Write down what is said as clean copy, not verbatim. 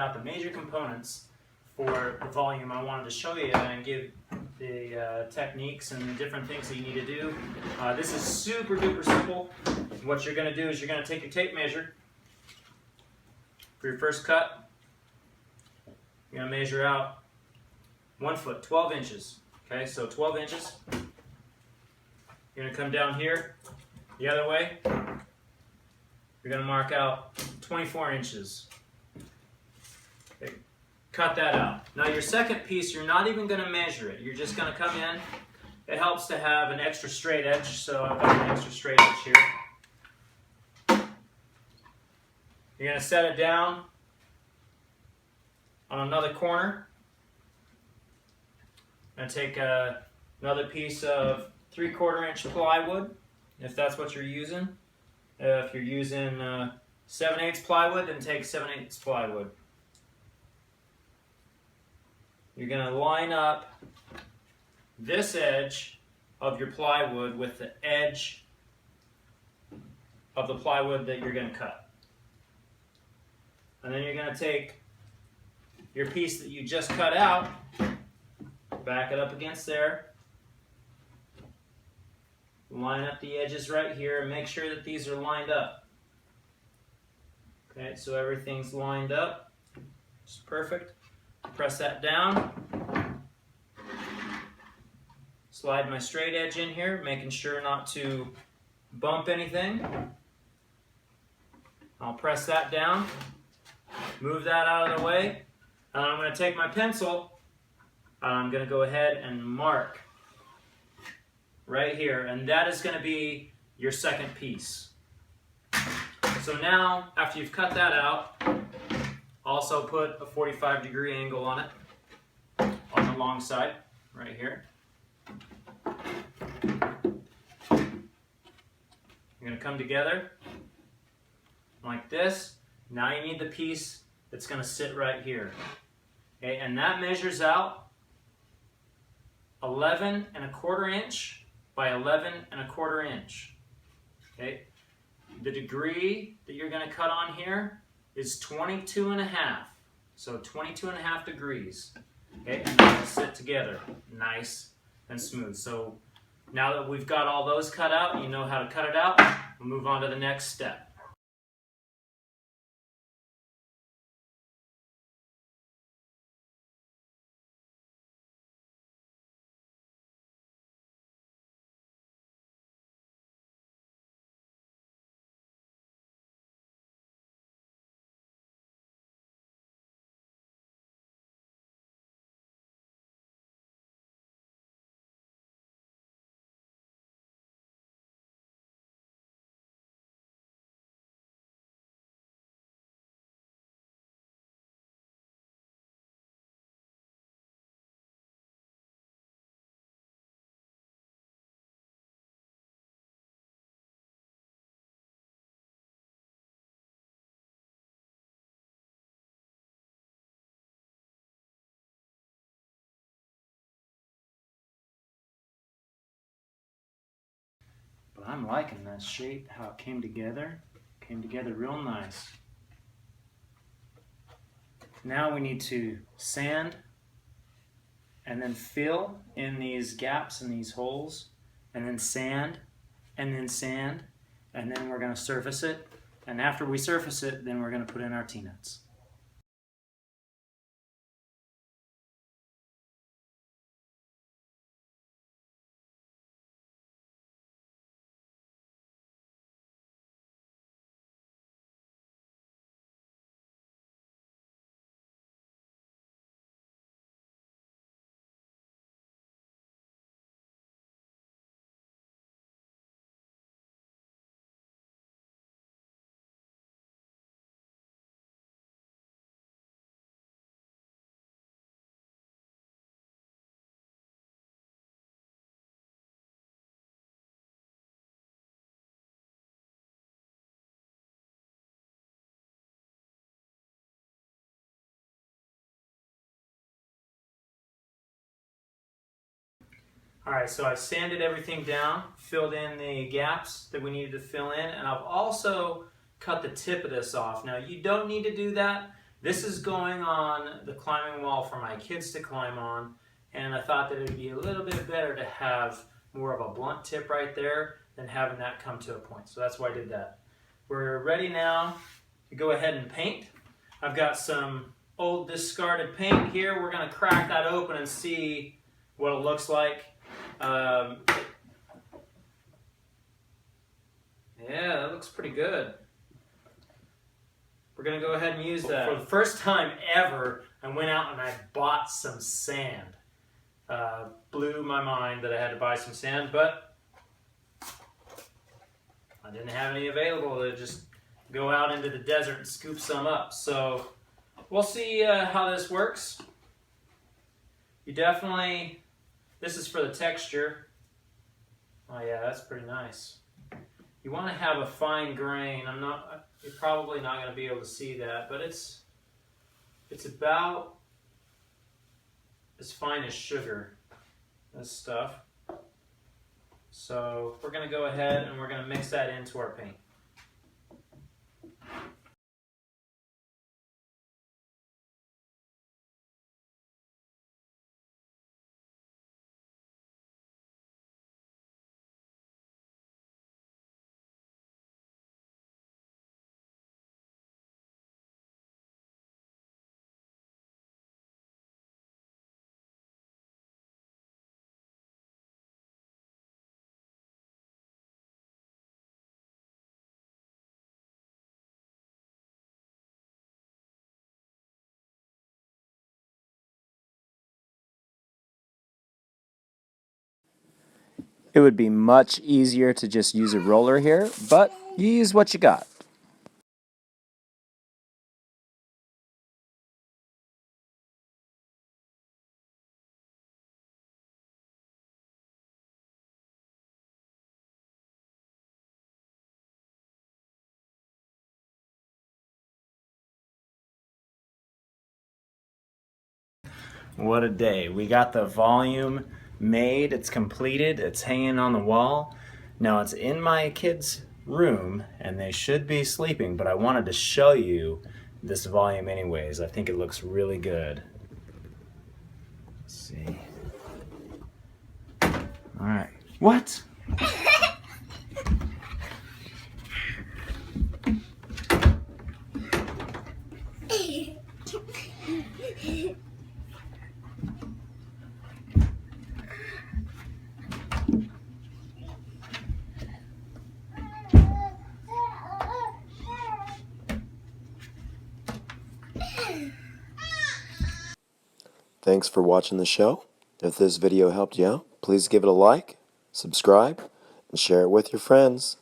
out the major components for the volume I wanted to show you and give the techniques and the different things that you need to do. This is super duper simple. What you're going to do is you're going to take your tape measure for your first cut. You're going to measure out 1 foot, 12 inches. Okay, so 12 inches. You're going to come down here the other way. You're going to mark out 24 inches. Okay. Cut that out. Now your second piece, you're not even going to measure it. You're just going to come in. It helps to have an extra straight edge, so I've got an extra straight edge here. You're going to set it down on another corner. I'm going to take another piece of 3/4 inch plywood, if that's what you're using. If you're using 7/8 plywood, then take 7/8 plywood. You're going to line up this edge of your plywood with the edge of the plywood that you're going to cut. And then you're going to take your piece that you just cut out, back it up against there, line up the edges right here, and make sure that these are lined up. Okay, so everything's lined up. It's perfect. Press that down. Slide my straight edge in here, making sure not to bump anything. I'll press that down, move that out of the way, and I'm going to take my pencil and I'm going to go ahead and mark right here, and that is going to be your second piece. So now, after you've cut that out, also put a 45-degree angle on it, on the long side, right here. You're going to come together like this. Now you need the piece that's going to sit right here. Okay, and that measures out 11¼ inch by 11¼ inch. Okay, the degree that you're going to cut on here is 22½. So 22½ degrees. Okay, and they'll sit together nice and smooth. So now that we've got all those cut out, you know how to cut it out, we'll move on to the next step. But I'm liking that shape, how it came together. Came together real nice. Now we need to sand and then fill in these gaps and these holes, and then sand, and then sand, and then we're going to surface it. And after we surface it, then we're going to put in our T-nuts. Alright, so I sanded everything down, filled in the gaps that we needed to fill in, and I've also cut the tip of this off. Now, you don't need to do that, This is going on the climbing wall for my kids to climb on, and I thought that it would be a little bit better to have more of a blunt tip right there than having that come to a point. So that's why I did that. We're ready now to go ahead and paint. I've got some old discarded paint here. We're going to crack that open and see what it looks like. Yeah, that looks pretty good. We're going to go ahead and use that. For the first time ever, I went out and I bought some sand. Blew my mind that I had to buy some sand, but I didn't have any available to just go out into the desert and scoop some up. So we'll see how this works. You definitely, this is for the texture. Oh yeah, that's pretty nice. You want to have a fine grain. You're probably not going to be able to see that, but it's about as fine as sugar, this stuff. So we're going to go ahead and we're going to mix that into our paint. It would be much easier to just use a roller here, but you use what you got. What a day. We got the volume made, it's completed, it's hanging on the wall. Now it's in my kids' room and they should be sleeping, but I wanted to show you this volume anyways. I think it looks really good. Let's see. All right. What? Thanks for watching the show. If this video helped you out, please give it a like, subscribe, and share it with your friends.